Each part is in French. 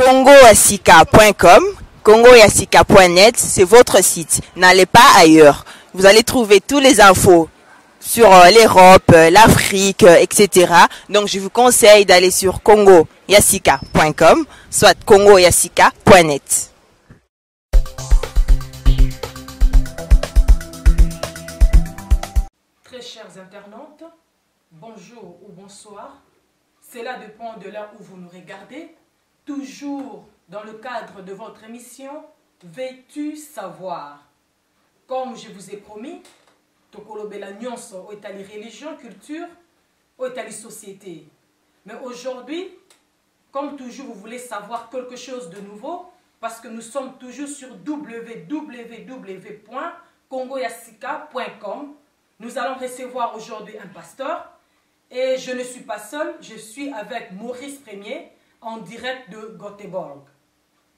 congoyasika.com, congoyasika.net, c'est votre site. N'allez pas ailleurs. Vous allez trouver toutes les infos sur l'Europe, l'Afrique, etc. Donc je vous conseille d'aller sur congoyasika.com, soit congoyasika.net. Très chers internautes, bonjour ou bonsoir. Cela dépend de l'heure où vous nous regardez. Toujours dans le cadre de votre émission Veux-tu savoir? Comme je vous ai promis, tokolobela nyonso oitali religion, culture, oitali société. Mais aujourd'hui, comme toujours, vous voulez savoir quelque chose de nouveau, parce que nous sommes toujours sur www.congoyasika.com. Nous allons recevoir aujourd'hui un pasteur. Et je ne suis pas seul, je suis avec Maurice Premier en direct de Göteborg.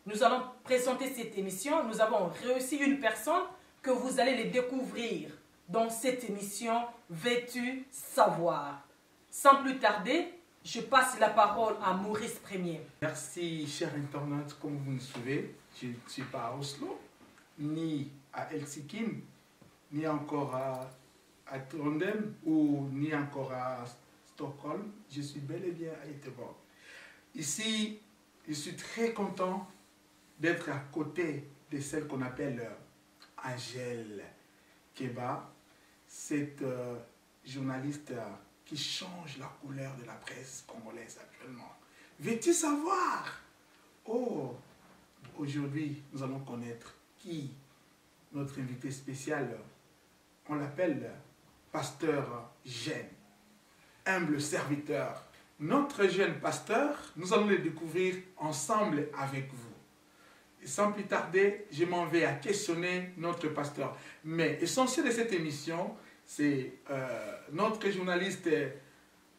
Nous allons présenter cette émission. Nous avons réussi une personne que vous allez les découvrir dans cette émission Veux-tu savoir? Sans plus tarder, je passe la parole à Maurice Premier. Merci, chers internautes. Comme vous me suivez, je ne suis pas à Oslo, ni à Helsinki, ni encore à Trondheim ou ni encore à Stockholm. Je suis bel et bien à Göteborg. Ici, je suis très content d'être à côté de celle qu'on appelle Angèle Keba, cette journaliste qui change la couleur de la presse congolaise actuellement. Veux-tu savoir? Oh, aujourd'hui, nous allons connaître qui? Notre invité spécial, on l'appelle Pasteur Jeune, humble serviteur. Notre jeune pasteur, nous allons le découvrir ensemble avec vous. Et sans plus tarder, je m'en vais à questionner notre pasteur. Mais l'essentiel de cette émission, c'est notre journaliste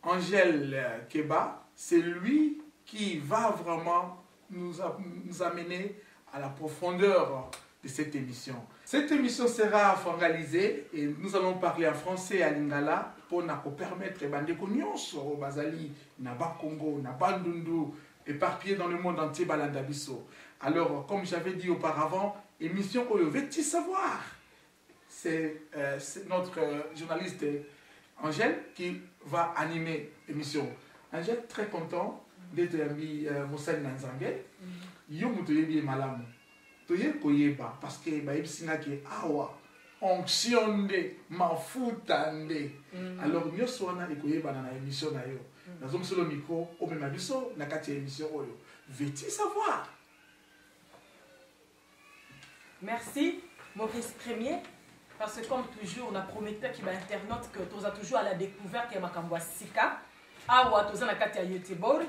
Angèle Keba. C'est lui qui va vraiment nous amener à la profondeur de cette émission. Cette émission sera fangalisée et nous allons parler en français à Lingala pour nous permettre de Bazali, Naba Congo, Naba Ndundu, éparpillés dans le monde entier, Balandabiso. Alors, comme j'avais dit auparavant, émission Oyo, veux-tu savoir? C'est notre journaliste Angèle qui va animer l'émission. Angèle, très content d'être ami Moussane Nanzangé. Yo mutoyebi malamu. Toye koyeba parce que baibsinga ke awa onction de mafuta nde. Alors nyoso wana ekoyeba na émission na yo. Nazom solo micro o mema biso na kati émission oyo. Veux-tu savoir? Merci Maurice Premier, parce que comme toujours on a promis qu'il y a internaute que tu as toujours à la découverte de Makambwa Sika. Awa tu as na kati ya Göteborg,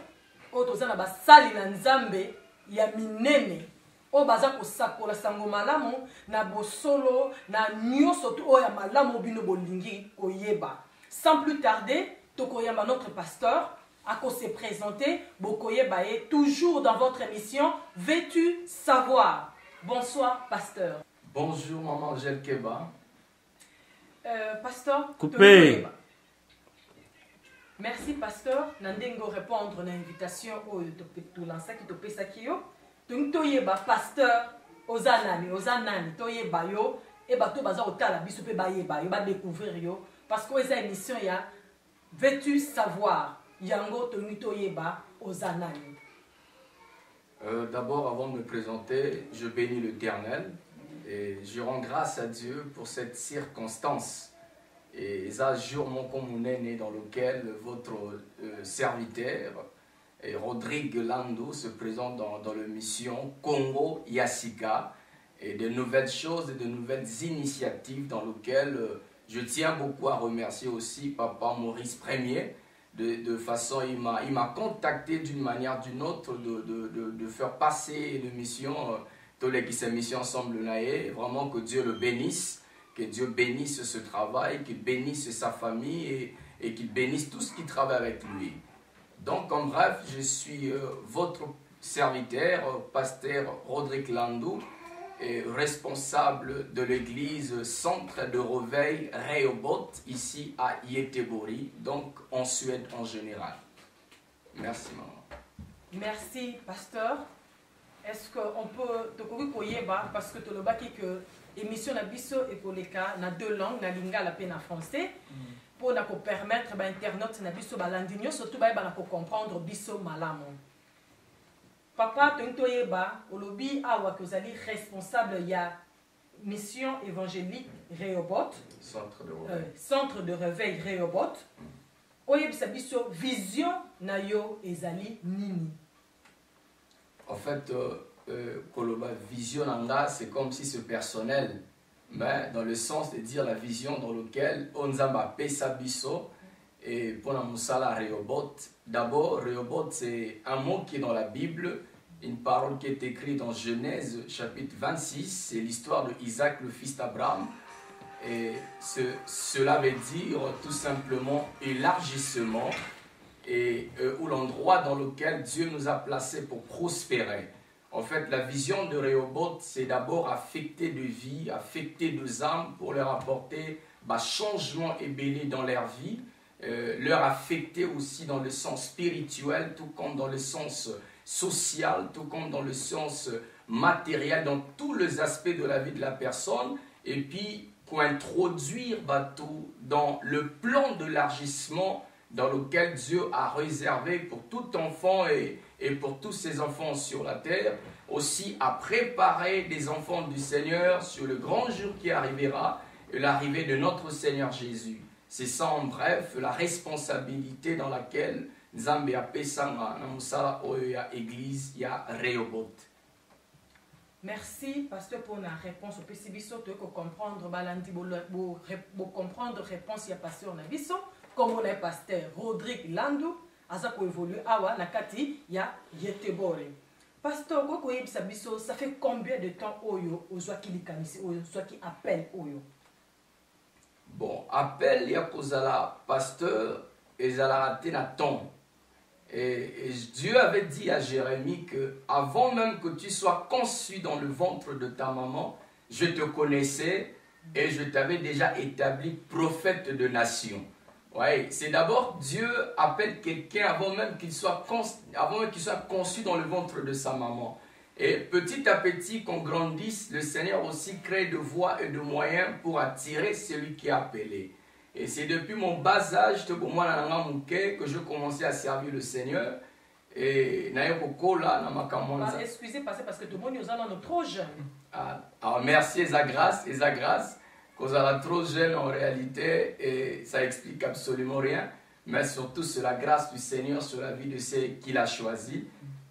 o tu as na basali na Nzambe ya minene. O baza ko sakola sango malamu na bosolo na nyoso to ya malamu bino bolingi koyeba. Sans plus tarder, tokoyamba notre pasteur à se présenter, bokoyeba est toujours dans votre émission Veux-tu savoir? Bonsoir pasteur. Bonjour maman Angèle Keba. Pasteur, coupé. Merci pasteur. Nandengo répondre à l'invitation au to lancer qui to pesa kiyo. Toyeba pasteur ozanani toyeba yo et bato baza otala biso pe bayeba yo ba découvrir yo parce que eza émission ya Veux-tu savoir? Yango toyeba ozanani. D'abord, avant de me présenter, je bénis l'Éternel et je rends grâce à Dieu pour cette circonstance. Et ça, jour mon communé dans lequel votre serviteur, Rodrigue Lando, se présente dans l'émission Congo Yasika et de nouvelles choses et de nouvelles initiatives dans lesquelles je tiens beaucoup à remercier aussi Papa Maurice Premier. De façon, il m'a contacté d'une manière ou d'une autre de faire passer l'émission, tous les qui émission ensemble, vraiment que Dieu le bénisse, que Dieu bénisse ce travail, qu'il bénisse sa famille et qu'il bénisse tout ce qui travaille avec lui. Donc, en bref, je suis votre serviteur, pasteur Rodrigue Landou, et responsable de l'église Centre de Réveil Rehoboth, ici à Göteborg, donc en Suède en général. Merci maman. Merci pasteur. est-ce qu'on peut te koyeba parce que tu le baki que émission na biso et pour les cas na 2 langues na lingala pe na français pour na ko permettre ba internautes na biso balandinyo surtout ba na ko comprendre biso malamu. Papa toyeba olobi awa que vous allez responsable ya mission évangélique Rehoboth, centre de réveil Rehoboth. Oyebisa biso vision na yo ezali nini? En fait, Koloba vision nanga, c'est comme si c'est personnel, mais dans le sens de dire la vision dans laquelle on zamba pesa biso et pour la musala Rehoboth. D'abord, Rehoboth c'est un mot qui est dans la Bible, une parole qui est écrite dans Genèse chapitre 26, c'est l'histoire de Isaac le fils d'Abraham. Et cela veut dire tout simplement élargissement et ou l'endroit dans lequel Dieu nous a placés pour prospérer. En fait, la vision de Rehoboth, c'est d'abord affecter de vie, affecter de âmes pour leur apporter changement et béni dans leur vie, leur affecter aussi dans le sens spirituel, tout comme dans le sens social, tout comme dans le sens matériel, dans tous les aspects de la vie de la personne, et puis pour introduire tout dans le plan d'élargissement dans lequel Dieu a réservé pour tout enfant et pour tous ses enfants sur la terre, aussi à préparer des enfants du Seigneur sur le grand jour qui arrivera, et l'arrivée de notre Seigneur Jésus. C'est ça en bref la responsabilité dans laquelle Nzambe a pesanga na musala oyo ya église ya Rehoboth. Merci, pasteur, pour la réponse au PCBiso. Tu peux comprendre, balandi, comprendre réponse ya pasteur na biso. Comme on est pasteur Rodrigue Landou, aza ko évolue awa na kati ya Yetebore. Pasteur, ko yebisa biso, ça fait combien de temps oyo ozwa ki likamisi oyo soit qui appelle oyo? Bon, appel ya kozala pasteur ezala raté na temps. Et Dieu avait dit à Jérémie que avant même que tu sois conçu dans le ventre de ta maman, je te connaissais et je t'avais déjà établi prophète de nation. Ouais, c'est d'abord Dieu appelle quelqu'un avant même qu'il soit conçu dans le ventre de sa maman. Et petit à petit, qu'on grandisse, le Seigneur aussi crée de voies et de moyens pour attirer celui qui est appelé. Et c'est depuis mon bas âge que je commençais à servir le Seigneur. Et excusez, parce que tout le monde nous a trop jeune. Alors merci, Esa grâce, qu'on a trop jeune en réalité, et ça explique absolument rien. Mais surtout, c'est la grâce du Seigneur sur la vie de ceux qu'il a choisis.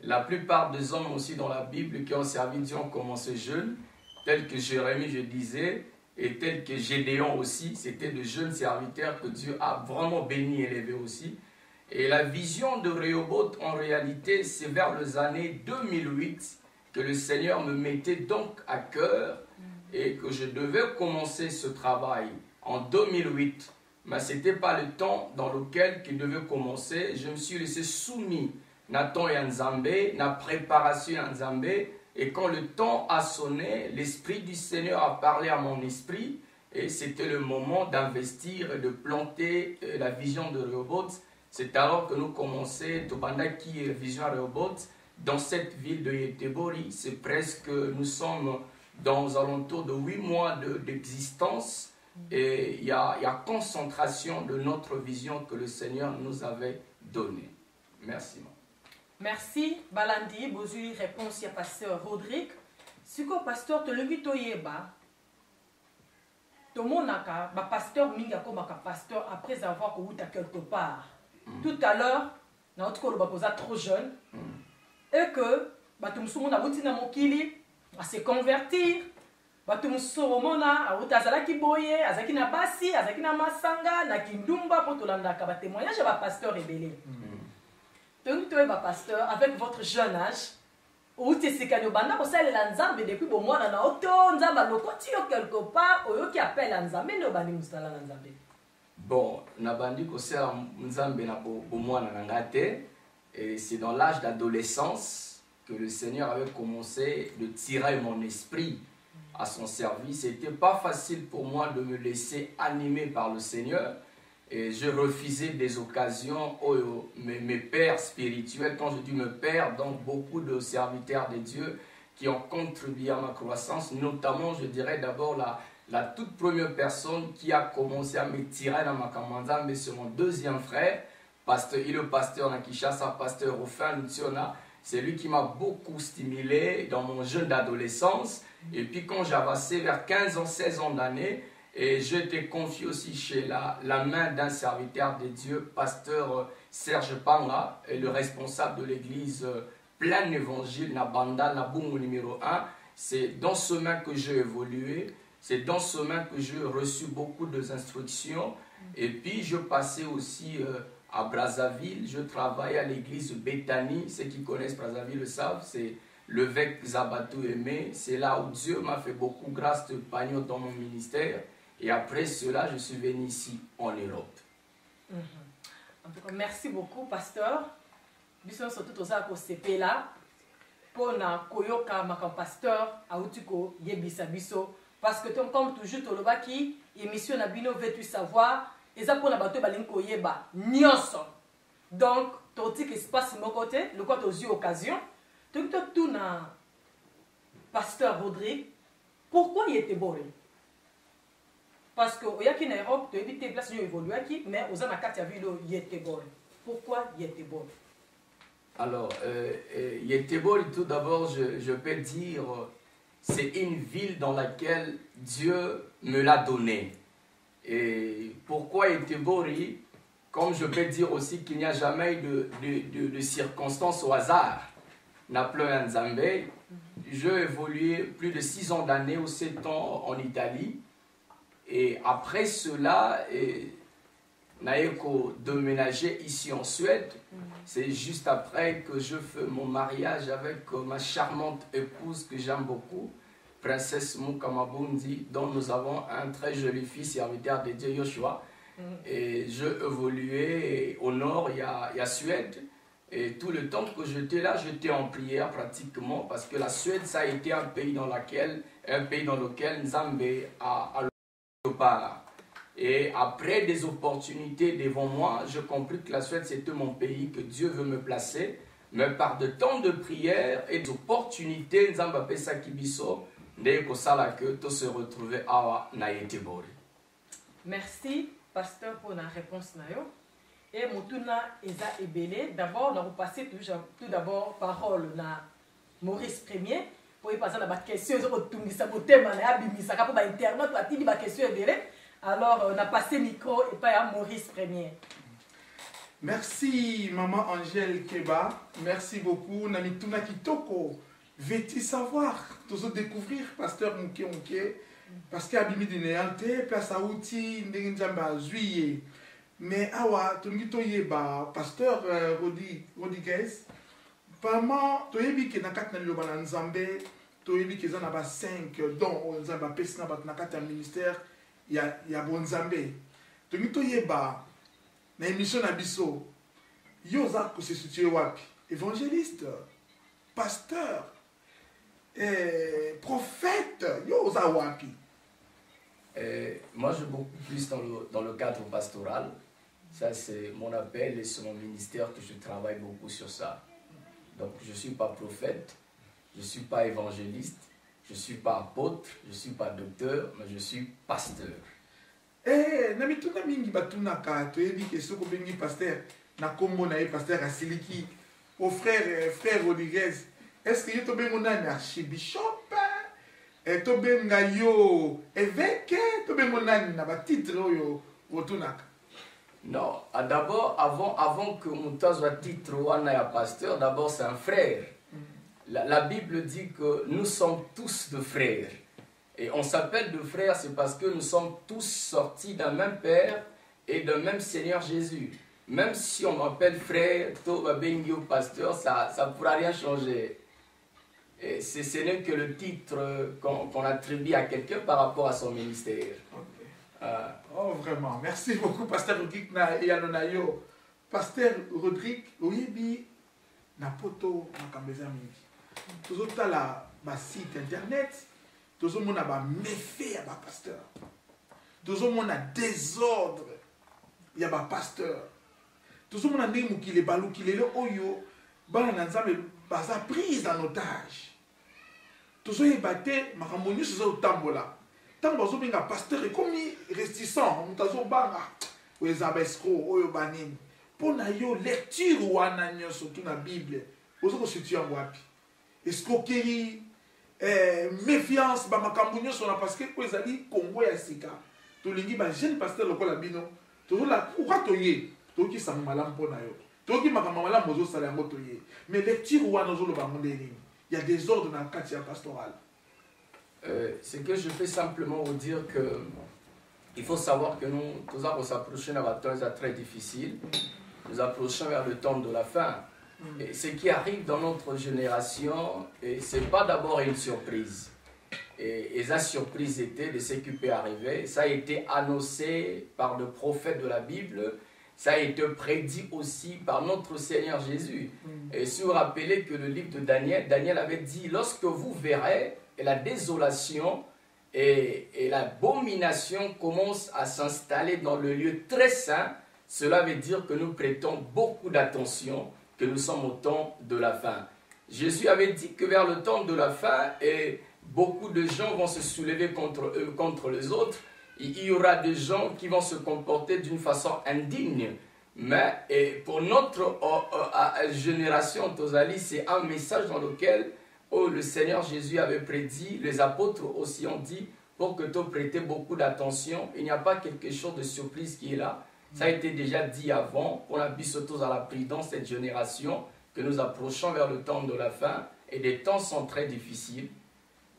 La plupart des hommes aussi dans la Bible qui ont servi Dieu ont commencé jeunes, tels que Jérémie, je disais, et tels que Gédéon aussi, c'était de jeunes serviteurs que Dieu a vraiment béni et élevé aussi. Et la vision de Rehoboth, en réalité, c'est vers les années 2008 que le Seigneur me mettait donc à cœur et que je devais commencer ce travail en 2008. Mais ce n'était pas le temps dans lequel il devait commencer. Je me suis laissé soumis Nathan et Nzambe, na préparation à Nzambe. Et quand le temps a sonné, l'Esprit du Seigneur a parlé à mon esprit. Et c'était le moment d'investir et de planter la vision de Rehoboth. C'est alors que nous commençons, Tobandaki et Vision Rehoboth, dans cette ville de Yetebori. C'est presque, nous sommes dans alentour de 8 mois d'existence. Et il y a concentration de notre vision que le Seigneur nous avait donnée. Merci. Merci. Balandi, Bozui, réponse à pasteur Rodrigue. Si le pasteur te levi toyeba, to monaka, ba pasteur minga ko maka pasteur après avoir couru à quelque part. Tout à l'heure, notre kolo bakoza trop jeune et que batum sumona wutina mokili à se convertir. Batum soromona a utazala ki boye, azaki na basi, azaki na masanga, na kindumba pour tolanda ka ba témoignage ba pasteur rebelle. Donc, tu es pasteur avec votre jeune âge. Ou tu es banda ko salela nzambe depuis bon mois na auto nzamba lokoti yo quelque part oyo qui appelle nzambe no bani musala nzambe. Bon, na bandi ko sala nzambe na bon mois na ngate et c'est dans l'âge d'adolescence que le Seigneur avait commencé de tirer mon esprit à son service. C'était pas facile pour moi de me laisser animer par le Seigneur. Et je refusais des occasions où mes pères spirituels, quand je dis mes pères, donc beaucoup de serviteurs de Dieu qui ont contribué à ma croissance, notamment, je dirais d'abord la toute première personne qui a commencé à me tirer dans ma commandant, mais c'est mon deuxième frère, il est le pasteur dans Kinshasa, pasteur Rufin Lutsiona. C'est lui qui m'a beaucoup stimulé dans mon jeune d'adolescence. Et puis quand j'avançais vers 15 ans, 16 ans d'année, et j'étais confié aussi chez la main d'un serviteur de Dieu, pasteur Serge Panga, et le responsable de l'église Plein Évangile, Nabanda, Nabungu numéro 1. C'est dans ce main que j'ai évolué, c'est dans ce main que j'ai reçu beaucoup d'instructions. Et puis je passais aussi à Brazzaville, je travaillais à l'église Bethany. Ceux qui connaissent Brazzaville le savent, c'est l'évêque Zabatou Aimé. C'est là où Dieu m'a fait beaucoup grâce de pagnon dans mon ministère. Et après cela, je suis venu ici en Europe. En tout cas, merci beaucoup, pasteur. Bisous surtout aux accords CP là. Pour na koyoka makam pasteur autiko yebisa biso parce que comme toujours tolobaki émission na bino veut savoir eza pour na bato balinko yeba nyonso. Donc totik espace mon côté le quoi aux occasion tout na pasteur Rodrigue pourquoi il était boré. Parce que au yaki na Europe tu éviter place yo évoluer qui mais aux na carte ya ville il était boré. Pourquoi il était boré? Alors, Yetebori, tout d'abord, je peux dire, c'est une ville dans laquelle Dieu me l'a donnée. Et pourquoi Yetebori? Comme je peux dire aussi qu'il n'y a jamais eu de circonstances au hasard. Naployan Nzambe, j'ai évolué plus de 6 ans d'année ou 7 ans en Italie. Et après cela, Naeko déménager ici en Suède. C'est juste après que je fais mon mariage avec ma charmante épouse que j'aime beaucoup, princesse Mukamabundi, dont nous avons un très joli fils, serviteur de Dieu, Joshua. Et je évoluais au nord, il y a Suède. Et tout le temps que j'étais là, j'étais en prière pratiquement, parce que la Suède, ça a été un pays dans lequel Nzambe a le part. Et après des opportunités devant moi, j'ai compris que la Suède, c'était mon pays, que Dieu veut me placer. Mais par de temps de prière et d'opportunités, Nzamba Pesa Kibiso, dès que ça là que tout se retrouvait à Naïtibori. Merci, pasteur, pour la réponse. Et Moutuna Eza Ebele, d'abord, on va passer tout d'abord parole à Maurice Premier. Pour y passer à la question, alors, on a passé le micro et pas à Maurice Premier. Merci, maman Angèle Keba. Merci beaucoup. Nami Tuna Kitoko. Veux-tu savoir, tous découvrir, pasteur Mouké Mouké, parce qu'il y a Bimi de Néanté, place à outils, Ndengenzamba, Zuye. Mais awa, Tungito Yeba, pasteur Rodriguez, vraiment, tu as vu que dans 4 ans, Nzambe, tu as vu que dans 5 dons, Nzamba Pesna, dans 4 ministère. Il y a bon Nzambe. Donc, tu y ba na émission na biso. Yoza ko se situé wapi? Évangéliste, pasteur, prophète. Yoza wapi? Moi, je suis beaucoup plus dans le cadre pastoral. Ça, c'est mon appel et c'est mon ministère que je travaille beaucoup sur ça. Donc, je ne suis pas prophète, je ne suis pas évangéliste. Je ne suis pas apôtre, je ne suis pas docteur, mais je suis pasteur. Namituna mingi batunaka, tu as dit que ce que bengi pasteur, na kombo na pasteur Asiliki, au frère Rodriguez. Est-ce que tu as bengi archibishop, tu as bengi yo évêque, tu as bengi na ba titre yo wotunaka? Non, d'abord, avant que Mouta soit titre ou pasteur, d'abord c'est un frère. La Bible dit que nous sommes tous de frères. Et on s'appelle de frères, c'est parce que nous sommes tous sortis d'un même Père et d'un même Seigneur Jésus. Même si on m'appelle frère, Toba Bengi ou pasteur, ça ne pourra rien changer. Et ce n'est que le titre qu'on attribue à quelqu'un par rapport à son ministère. Okay. Oh, vraiment. Merci beaucoup, pasteur Rodrigue et Anonayo. Pasteur Rodrigue, oyebi na poto makambeza mingi. Tozotala ba site internet, tozomona ba méfait ya ba pasteur. Tozomona désordre il y a un pasteur. Tout ce monde a dit qu'il est balou, qu'il est là, oyo, bana nanzame, baza prise en otage. Tout ce qui est batté, ma ramoni c'est au tambola. Tant que vous avez un pasteur et comme réticent, on a zo banga, ou les abescro, oyo banin. Pour na yo lecture ou ananyo surtout na Bible, vous avez situé en wapi. Escroquerie, méfiance, ba makambunyo sur la parce que vous avez Congo ya sika. Tout lingi ba jeune pasteur lokola bino, tout la pourquoi toyé, tout qui sang malam pour na yo. Tout qui makamba malam mozo sala ngo toyé. Mais lecture ou anozo lo ba mondeni. Il y a des ordres dans le quartier pastoral. Ce que je peux simplement vous dire que il faut savoir que nous, tous nous approchons d'un temps très difficile. Nous approchons vers le temps de la fin. Et ce qui arrive dans notre génération, ce n'est pas d'abord une surprise. Et la surprise était de ce qui peut arriver. Ça a été annoncé par le prophète de la Bible. Ça a été prédit aussi par notre Seigneur Jésus. Et si vous vous rappelez que le livre de Daniel, Daniel avait dit, lorsque vous verrez la désolation et l'abomination commencent à s'installer dans le lieu très saint, cela veut dire que nous prêtons beaucoup d'attention, que nous sommes au temps de la fin. Jésus avait dit que vers le temps de la fin, et beaucoup de gens vont se soulever contre les autres. Il y aura des gens qui vont se comporter d'une façon indigne. Mais pour notre génération, Tozali, c'est un message dans lequel le Seigneur Jésus avait prédit, les apôtres aussi ont dit, pour que tu prêtes beaucoup d'attention. Il n'y a pas quelque chose de surprise qui est là. Ça a été déjà dit avant, qu'on a vu surtout à la prudence cette génération, que nous approchons vers le temps de la fin, et les temps sont très difficiles.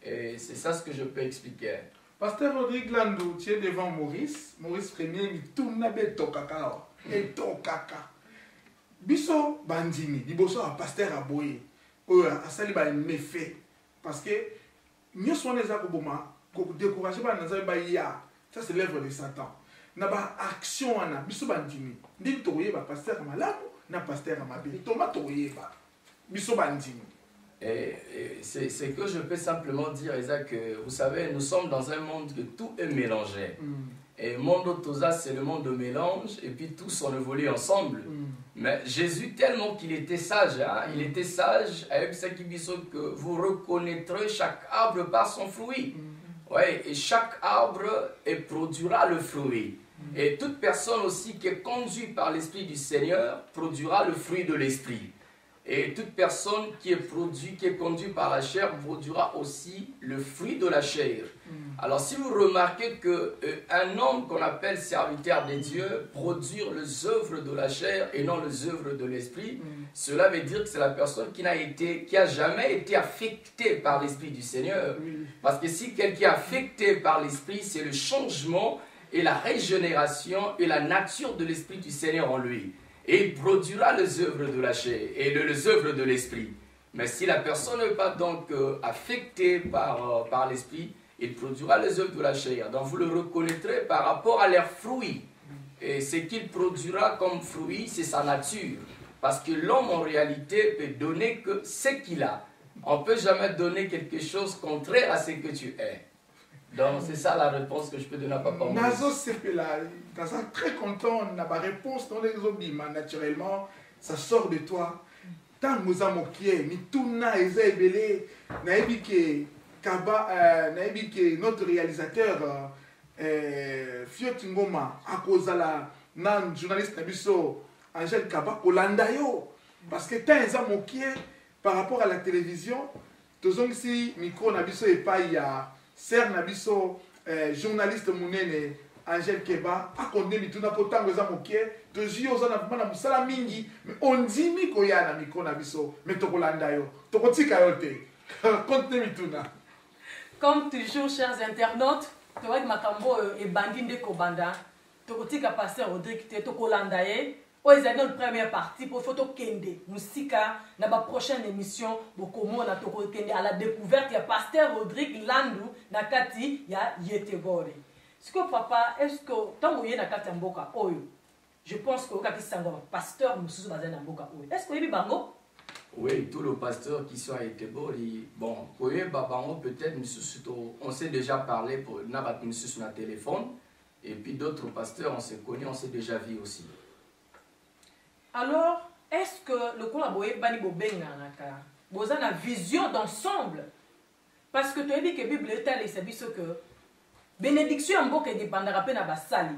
Et c'est ça ce que je peux expliquer. Pasteur Rodrigue Landou, tu es devant Maurice. Maurice Premier, il tourne à Betokaka. Et Tokaka. Biso Bandini, Biboso a pasteur à Boye. A sali ba méfait. Parce que nous sommes les akoboma, découragés par nos amis, ça c'est l'œuvre de Satan. Na ba action ana biso bandini. Ndi toye ba pasteur malamu, na pasteur amabe. Toma toye ba. Biso bandini. Et c'est ce que je peux simplement dire, Isaac, que vous savez, nous sommes dans un monde que tout est mélangé. Et le monde Toza, c'est le monde de mélange, et puis tous sont évolués ensemble. Mais Jésus, tellement qu'il était sage, hein, il était sage, avec ce qui dit que vous reconnaîtrez chaque arbre par son fruit. Ouais, et chaque arbre produira le fruit. Et toute personne aussi qui est conduite par l'Esprit du Seigneur produira le fruit de l'Esprit. Et toute personne qui est conduite par la chair produira aussi le fruit de la chair. Alors si vous remarquez qu'un homme qu'on appelle serviteur de Dieu produit les œuvres de la chair et non les œuvres de l'esprit, cela veut dire que c'est la personne qui n'a jamais été affectée par l'Esprit du Seigneur. Parce que si quelqu'un est affecté par l'Esprit, c'est le changement et la régénération et la nature de l'Esprit du Seigneur en lui. Et il produira les œuvres de la chair et les œuvres de l'esprit. Mais si la personne n'est pas donc affectée par l'esprit, il produira les œuvres de la chair. Donc vous le reconnaîtrez par rapport à leurs fruits. Et ce qu'il produira comme fruit, c'est sa nature. Parce que l'homme en réalité peut donner que ce qu'il a. On ne peut jamais donner quelque chose contraire à ce que tu es. Donc c'est ça la réponse que je peux donner à Papa Maurice. Nazo Sepela, très content, on a ma réponse dans les obimans, naturellement, ça sort de toi. Tant que nous avons qui Mituna et Zébélé, Naïbike, notre réalisateur, Fiot Ngoma, à cause de la journaliste Nabiso, Angèle Kaba, Olandayo. Parce que tant que nous avons par rapport à la télévision, tous ici, micro Nabiso et pas il y a. Ser Nabiso, journaliste Mounene, Angèle Keba, a condamné Mituna pour tant que ça moqué, de Jio Zanabana Moussala Mingi, mais on dit Mikoya na Miko Nabiso, mais Tokolandayo, Tokoti Kayote, contenu Mituna. Comme toujours, chers internautes, Tawad Makambo et Bandinde Kobanda, Tokoti Pasteur Rodrigue Tokolandaye, dans la première partie pour photo Kende Musika dans la prochaine émission Bokomo na toko Kende à la découverte il y a pasteur Rodrigue Landou na kati ya Yetebore. Ce que papa est-ce que tant que na kati mboka oyo je pense que kati sango pasteur mususu bazana mboka oyo est-ce que yebi bango? Oui, tous les pasteurs qui sont à Yetebore bon koye babango peut-être mususu on s'est déjà parlé pour na bat mususu na téléphone. Et puis d'autres pasteurs, on se connaît, on s'est déjà vu aussi. Alors, est-ce que le collaborateur bani bobenga vous avez une vision d'ensemble? Parce que tu as dit que la Bible est allée, c'est que bénédiction en mboka dépendra pe na basali.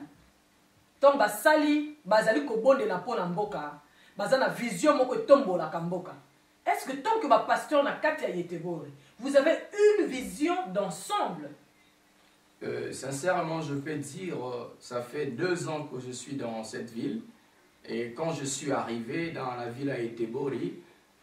Donc basali, bazali ko bonde na pona mboka, bazana vision moko tombola ka mboka. Est-ce que tant que ba pasteur na kati ya Yetebori, vous avez une vision d'ensemble? Sincèrement, je peux dire, ça fait 2 ans que je suis dans cette ville. Et quand je suis arrivé dans la ville à Yetebori,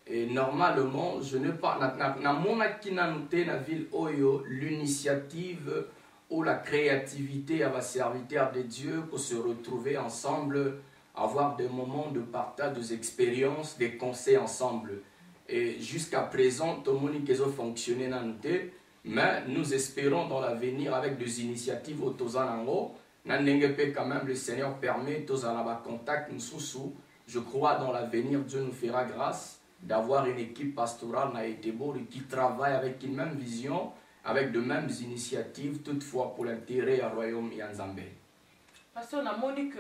et normalement, je n'ai pas na ville Oyo l'initiative ou la créativité à la serviteur de Dieu pour se retrouver ensemble, avoir des moments de partage, des expériences, des conseils ensemble. Et jusqu'à présent, tout le monde qui a fonctionné dans nous, mais nous espérons dans l'avenir avec des initiatives au Tozanango, quand même le Seigneur permet Tozanaba contact nous. Je crois dans l'avenir, Dieu nous fera grâce d'avoir une équipe pastorale à Yetebori qui travaille avec une même vision, avec de mêmes initiatives, toutefois pour l'intérêt du royaume Yanzambe. Pasteur, Monique,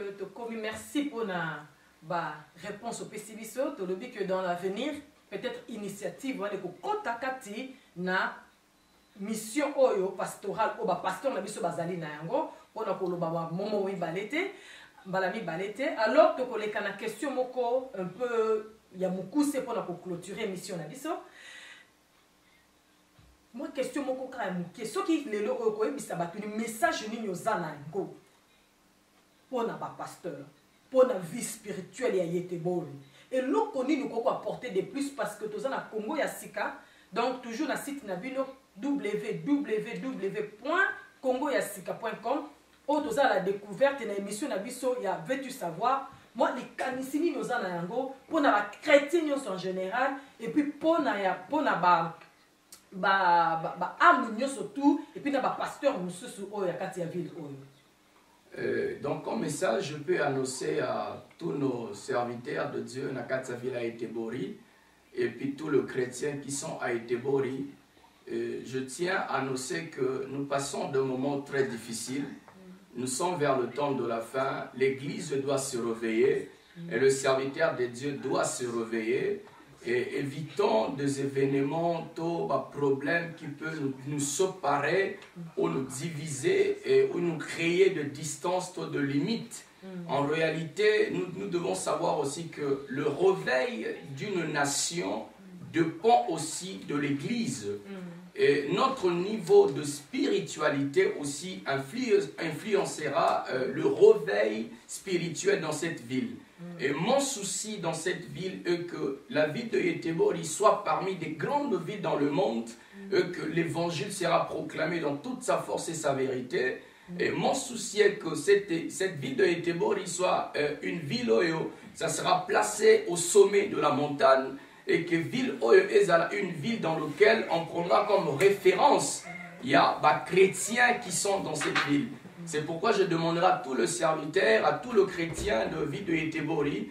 merci pour la réponse au pessimisme. Tu dis que dans l'avenir, peut-être initiative, na mission oyo pastorale, ou pasteur na biso bazali na yango, pour na koloba momo wi balete, balami balete. Alors tu koleka na question moko un peu ya mukuse pour na clôturer mission na biso. Moi question moko ka muke, soki lelo oyo ko ebisa batuni message nini ozana ngo. Pour na ba pasteur, pour la vie spirituelle ya Yetebori. Et l'autre qu'on nous peut apporter de plus parce que tous na Congo ya sika, donc toujours na site na bino www.congoyasika.com où tous la découverte na émission na biso ya veux-tu savoir. Moi les kanisini nous na yango pour na chrétiens en général et puis pour na âme surtout et puis na ba pasteur mususu oyo ya kati ya ville oyo. Donc, comme message, je peux annoncer à tous nos serviteurs de Dieu, Nakatsa Villa Yetebori, et puis tous les chrétiens qui sont à Yetebori. Je tiens à annoncer que nous passons de moments très difficiles. Nous sommes vers le temps de la fin. L'Église doit se réveiller et le serviteur de Dieu doit se réveiller. Et évitons des événements, des problèmes qui peuvent nous séparer ou nous diviser et ou nous créer de distance, de limites. En réalité, nous devons savoir aussi que le réveil d'une nation dépend aussi de l'Église. Et notre niveau de spiritualité aussi influencera le réveil spirituel dans cette ville. Et mon souci dans cette ville est que la ville de Yetebori soit parmi des grandes villes dans le monde, et que l'évangile sera proclamé dans toute sa force et sa vérité. Et mon souci est que cette ville de Yetebori soit une ville où ça sera placé au sommet de la montagne, et que ville une ville dans laquelle on prendra comme référence. Il y a des chrétiens qui sont dans cette ville. C'est pourquoi je demanderai à tous les serviteurs, à tous les chrétiens de ville de Yetebori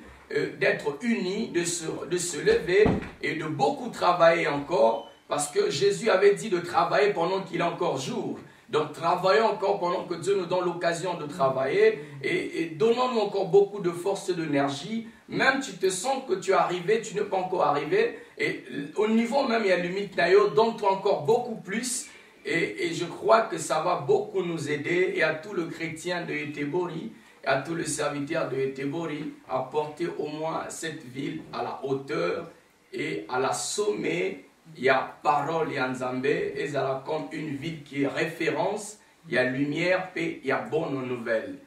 d'être unis, de se lever et de beaucoup travailler encore, parce que Jésus avait dit de travailler pendant qu'il est encore jour. Donc travaillons encore pendant que Dieu nous donne l'occasion de travailler et donnons-nous encore beaucoup de force et d'énergie. Même tu te sens que tu es arrivé, tu n'es pas encore arrivé. Et au niveau même, il y a limite d'ailleurs, donne-toi encore beaucoup plus. Et je crois que ça va beaucoup nous aider. Et à tous les chrétiens de Yetebori, et à tous les serviteurs de Yetebori, à porter au moins cette ville à la hauteur et à la sommet. Il y a parole Yanzambe, et ça comme une ville qui est référence. Il y a lumière, paix, il y a bonnes nouvelles.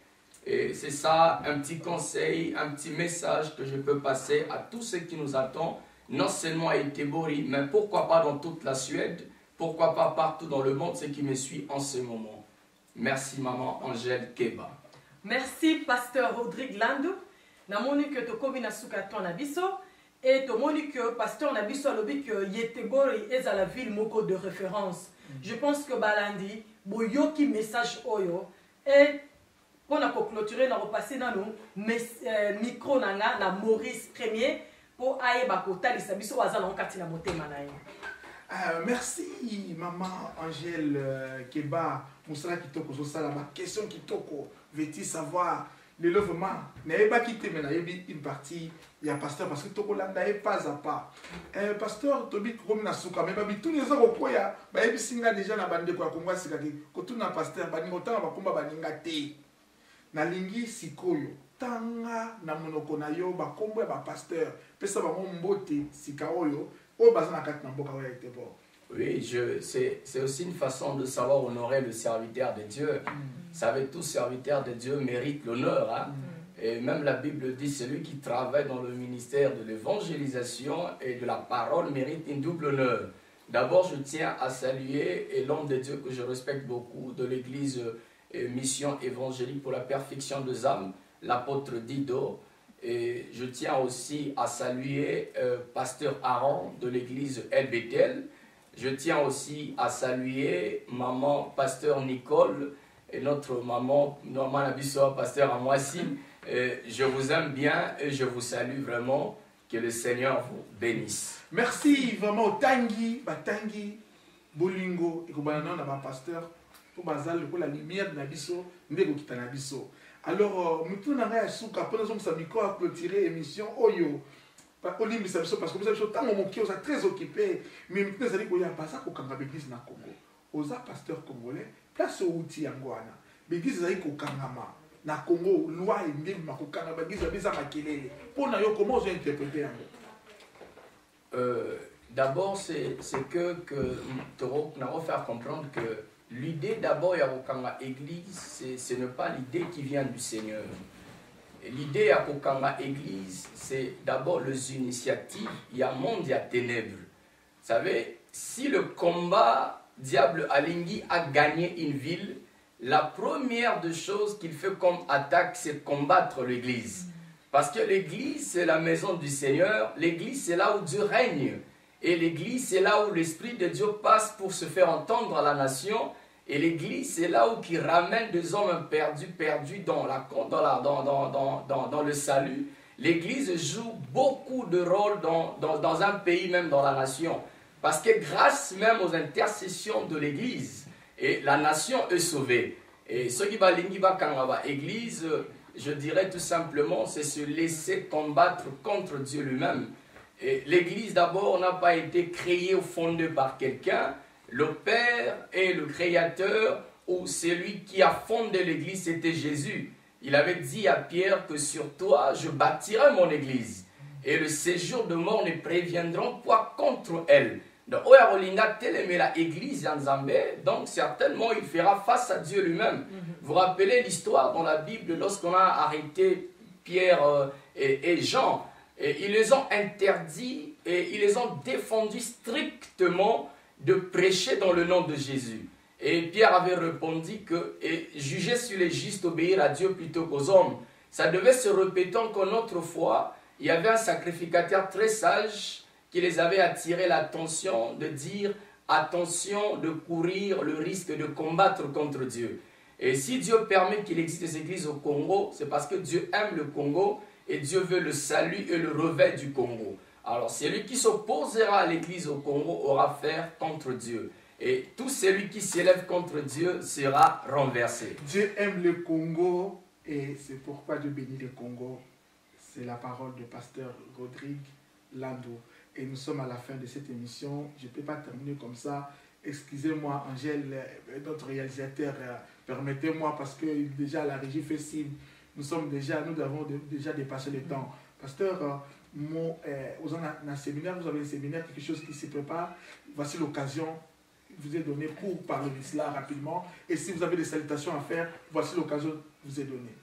Et c'est ça, un petit conseil, un petit message que je peux passer à tous ceux qui nous attendent, non seulement à Yetebori, mais pourquoi pas dans toute la Suède, pourquoi pas partout dans le monde, ceux qui me suivent en ce moment. Merci maman Angèle Keba. Merci pasteur Rodrigue Landou. Namoni que to komi na suka ton abiso et to moni que pasteur na biso alobi que Yetebori est à la ville moko de référence. Je pense que balandi boyoki message oyo et pour na clôturer na repasser dans nous micro na Maurice Premier pour ayeba kotalisa biso wazana okati na motema na ye. Merci, maman Angèle Keba. Moussala Kitoko, Zosala, ma question Kitoko. Veux-tu savoir le levement? N'ayez pas quitté, mais n'ayez une partie. Il y a pasteur parce que Toko Landa est pas à pas. Pasteur Tobi Kromina Souka, mais tous les gens au Koya, bah, et puis singa déjà la bande de quoi, Kongo Sikaki, quand on a pasteur, bah, n'importe quoi, combat, bah, n'ingate. Nalingi Sikoyo, Tanga, Namonoko na yo, bah, combat, bah, pasteur, pesa, bah, mon mbote, Sikaoyo, oh, bah, ça n'a qu'à n'importe quoi, était bon. Oui, c'est aussi une façon de savoir honorer le serviteur de Dieu. Vous savez, tout serviteur de Dieu mérite l'honneur. Hein? Et même la Bible dit, celui qui travaille dans le ministère de l'évangélisation et de la parole mérite un double honneur. D'abord, je tiens à saluer l'homme de Dieu que je respecte beaucoup de l'église Mission évangélique pour la perfection des âmes, l'apôtre Dido. Et je tiens aussi à saluer pasteur Aaron de l'église El Bethel. Je tiens aussi à saluer maman pasteur Nicole et notre maman Nabiso, pasteur Amoissi. Je vous aime bien et je vous salue vraiment. Que le Seigneur vous bénisse. Merci vraiment Tangi, Bolingo et Kobanano na pasteur pour bazal pour la lumière de Nabiso, ndeko kita Nabiso. Alors nous na ya suka pendant que ça micro a clôturer émission Oyo. Parce que vous savez, tant mon qui est très occupé, mais maintenant, vous allez vous dire, ça qu'on a l'église na Congo. Aux pasteurs congolais, place au outil angwana. L'église est au Kangama. Na Congo, loi et ndem ma kokanga, l'église est à makelele. Pour na yo, comment vous interprétez d'abord, c'est que Toro n'a pas faire comprendre que l'idée d'abord, il y a au église, ce n'est pas l'idée qui vient du Seigneur. L'idée à Kokanga Église, c'est d'abord les initiatives. Il y a monde, il y a ténèbres. Vous savez, si le combat diable Alingui a gagné une ville, la première des choses qu'il fait comme attaque, c'est combattre l'église. Parce que l'église, c'est la maison du Seigneur. L'église, c'est là où Dieu règne. Et l'église, c'est là où l'Esprit de Dieu passe pour se faire entendre à la nation. Et l'église, c'est là où il ramène des hommes perdus dans le salut. L'église joue beaucoup de rôle dans un pays, même dans la nation. Parce que grâce même aux intercessions de l'église, et la nation est sauvée. Et ce qui va l'église, je dirais tout simplement, c'est se laisser combattre contre Dieu lui-même. Et l'église d'abord n'a pas été créée ou fondée par quelqu'un. Le Père et le Créateur, ou celui qui a fondé l'église, c'était Jésus. Il avait dit à Pierre que sur toi, je bâtirai mon église. Et le séjour de mort ne préviendront point contre elle. Donc, donc certainement, il fera face à Dieu lui-même. Vous rappelez l'histoire dans la Bible, lorsqu'on a arrêté Pierre et Jean, et ils les ont interdits et ils les ont défendus strictement de prêcher dans le nom de Jésus. Et Pierre avait répondu que juger sur les justes, obéir à Dieu plutôt qu'aux hommes. Ça devait se répéter qu'une autre fois, il y avait un sacrificateur très sage qui les avait attiré l'attention de dire attention de courir le risque de combattre contre Dieu. Et si Dieu permet qu'il existe des églises au Congo, c'est parce que Dieu aime le Congo et Dieu veut le salut et le réveil du Congo. Alors, celui qui s'opposera à l'église au Congo aura affaire contre Dieu. Et tout celui qui s'élève contre Dieu sera renversé. Dieu aime le Congo et c'est pourquoi Dieu bénit le Congo. C'est la parole de pasteur Rodrigue Landou. Et nous sommes à la fin de cette émission. Je ne peux pas terminer comme ça. Excusez-moi, Angèle, notre réalisateur, permettez-moi parce que déjà la régie fait signe. Nous avons déjà dépassé le temps. Pasteur, vous avez un séminaire, quelque chose qui se prépare. Voici l'occasion que je vous ai donnée pour parler de cela rapidement. Et si vous avez des salutations à faire, voici l'occasion que je vous ai donnée.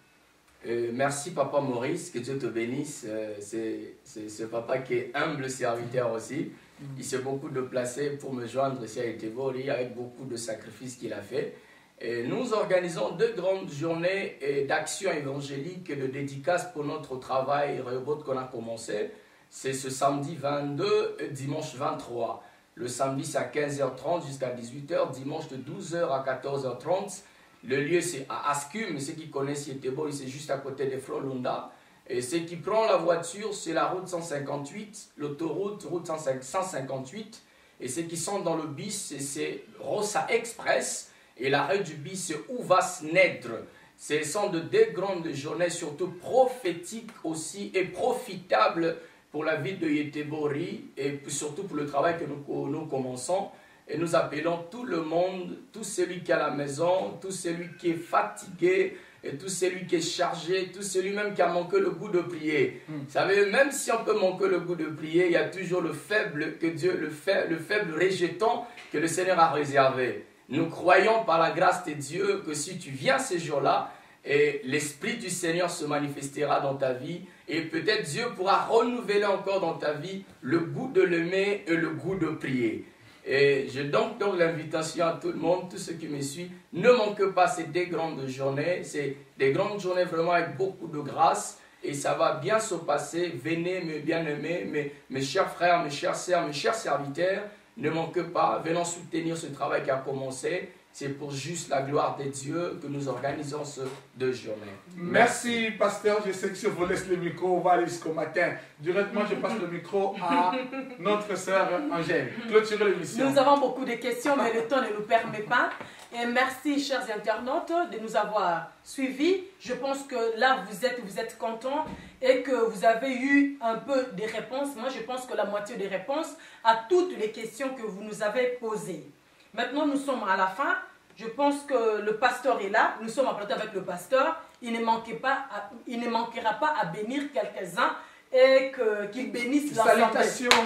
Merci Papa Maurice, que Dieu te bénisse. C'est ce papa qui est humble serviteur aussi. Il s'est beaucoup déplacé pour me joindre ici à Etebori avec beaucoup de sacrifices qu'il a fait. Et nous organisons 2 grandes journées d'action évangélique et de dédicaces pour notre travail Rehoboth qu'on a commencé. C'est ce samedi 22 et dimanche 23. Le samedi c'est à 15h30 jusqu'à 18h, dimanche de 12h à 14h30. Le lieu c'est à Askum, ceux qui connaissent Etebori, c'est juste à côté de Frolunda. Et ceux qui prennent la voiture, c'est la route 158, l'autoroute, route 158. Et ceux qui sont dans le bus, c'est Rosa Express. Et l'arrêt du bus, c'est Uvas Nedre. Ce sont de deux grandes journées, surtout prophétiques aussi et profitables pour la ville de Yetebori et surtout pour le travail que nous commençons. Et nous appelons tout le monde, tout celui qui est à la maison, tout celui qui est fatigué, et tout celui qui est chargé, tout celui même qui a manqué le goût de prier. Vous savez, même si on peut manquer le goût de prier, il y a toujours le faible que Dieu, le faible rejeton que le Seigneur a réservé. Nous croyons par la grâce de Dieu que si tu viens ces jours-là, et l'Esprit du Seigneur se manifestera dans ta vie, et peut-être Dieu pourra renouveler encore dans ta vie le goût de l'aimer et le goût de prier. Et je donne donc l'invitation à tout le monde, tous ceux qui me suivent, ne manquez pas ces deux grandes journées. C'est des grandes journées vraiment avec beaucoup de grâce et ça va bien se passer. Venez mes bien-aimés, mes chers frères, mes chères sœurs, mes chers serviteurs, ne manquez pas, venons soutenir ce travail qui a commencé. C'est pour juste la gloire de Dieu que nous organisons ces 2 journées. Merci, pasteur. Je sais que je vous laisse le micro, on va aller jusqu'au matin. Directement, je passe le micro à notre sœur Angèle. Clôturez l'émission. Nous avons beaucoup de questions, mais le temps ne nous permet pas. Et merci, chers internautes, de nous avoir suivis. Je pense que là, vous êtes contents et que vous avez eu un peu de réponses. Moi, je pense que la moitié des réponses à toutes les questions que vous nous avez posées. Maintenant, nous sommes à la fin. Je pense que le pasteur est là. Nous sommes en plateau avec le pasteur. Il ne manquera pas à bénir quelques-uns et qu'il bénisse l'ensemble.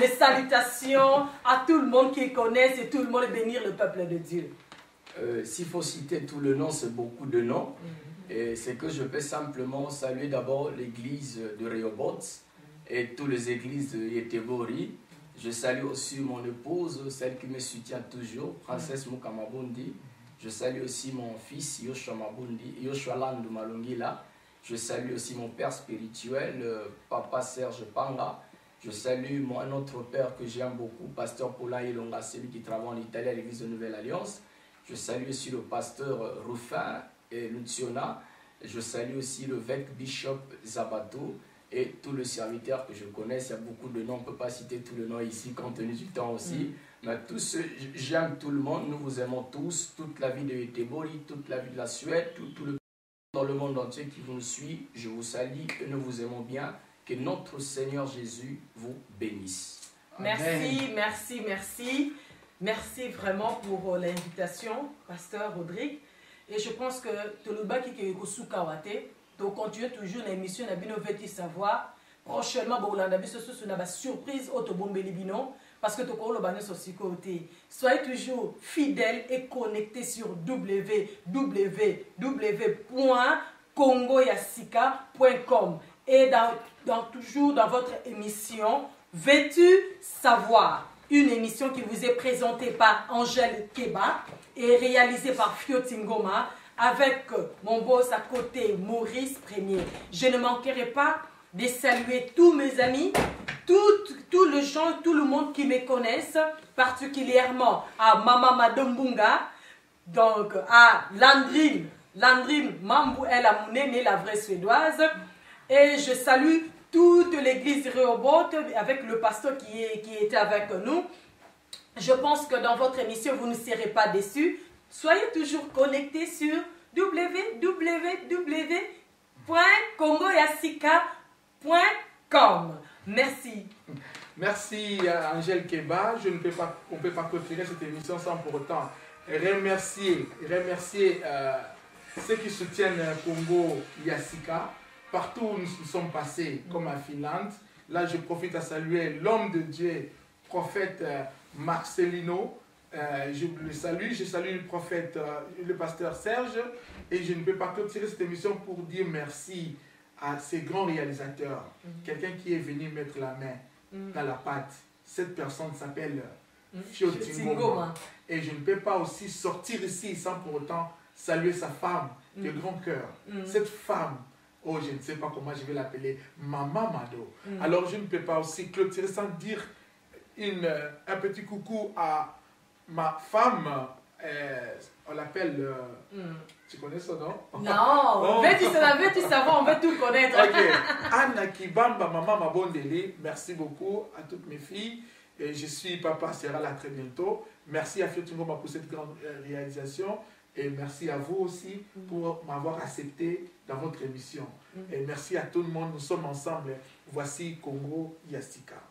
Les salutations à tout le monde qui connaisse et tout le monde bénir le peuple de Dieu. S'il faut citer tout le nom, c'est beaucoup de noms. Et c'est que je peux simplement saluer d'abord l'église de Rehoboth et toutes les églises de Yetebori. Je salue aussi mon épouse, celle qui me soutient toujours, Princesse Mukamabundi. Je salue aussi mon fils, Yoshua Mabundi, Yoshua Landu Malongila. Je salue aussi mon père spirituel, Papa Serge Panga. Je salue un autre père que j'aime beaucoup, Pasteur Paula Ilonga, celui qui travaille en Italie à l'église de Nouvelle Alliance. Je salue aussi le pasteur Rufin et Luciona. Je salue aussi le l'évêque Bishop Zabato. Et tous les serviteurs que je connais, il y a beaucoup de noms, on ne peut pas citer tous les noms ici, compte tenu du temps aussi. Mais tous j'aime tout le monde, nous vous aimons tous, toute la vie de Yetebori, toute la vie de la Suède, tout le dans le monde entier qui vous suit, je vous salue et nous vous aimons bien. Que notre Seigneur Jésus vous bénisse. Merci, Amen. merci, merci. Merci vraiment pour l'invitation, Pasteur Rodrigue. Et je pense que tout le bas qui est au Soukawate, donc continue toujours l'émission na bino veut savoir prochainement bolanda biso sur na ba surprise auto bombeli bino parce que to ko lo bane so côté. Soyez toujours fidèles et connectés sur www.congoyasika.com et toujours dans votre émission Veux-tu savoir, une émission qui vous est présentée par Angèle Keba et réalisée par Fiotingoma avec mon boss à côté, Maurice Premier. Je ne manquerai pas de saluer tous mes amis, tous les gens, tout le monde qui me connaissent, particulièrement à Mama Madombunga, donc à Landrine Mambu El Amounene, la vraie suédoise, et je salue toute l'église Rehoboth avec le pasteur qui était avec nous. Je pense que dans votre émission, vous ne serez pas déçus. Soyez toujours connectés sur www.congoyasika.com. Merci. Merci à Angèle Keba. On ne peut pas clôturer cette émission sans pour autant remercier ceux qui soutiennent Congo Yasika partout où nous sommes passés, comme à Finlande. Là, je profite à saluer l'homme de Dieu, prophète Marcelino. Je le salue. Je salue le prophète, le pasteur Serge. Et je ne peux pas clôturer cette émission pour dire merci à ces grands réalisateurs. Quelqu'un qui est venu mettre la main dans la pâte. Cette personne s'appelle Fiotingoma. Et je ne peux pas aussi sortir ici sans pour autant saluer sa femme de grand cœur. Cette femme, oh, je ne sais pas comment je vais l'appeler, Maman Mado. Alors je ne peux pas aussi clôturer sans dire un petit coucou à ma femme. On l'appelle... Tu connais son nom? Non, veux-tu savoir, on veut tout connaître. Ok. Anna Kibamba, Maman Mabondele, merci beaucoup à toutes mes filles. Et je suis Papa Serral, à très bientôt. Merci à Fiotingoma pour cette grande réalisation. Et merci à vous aussi pour m'avoir accepté dans votre émission. Et merci à tout le monde. Nous sommes ensemble. Voici Congo Yasika.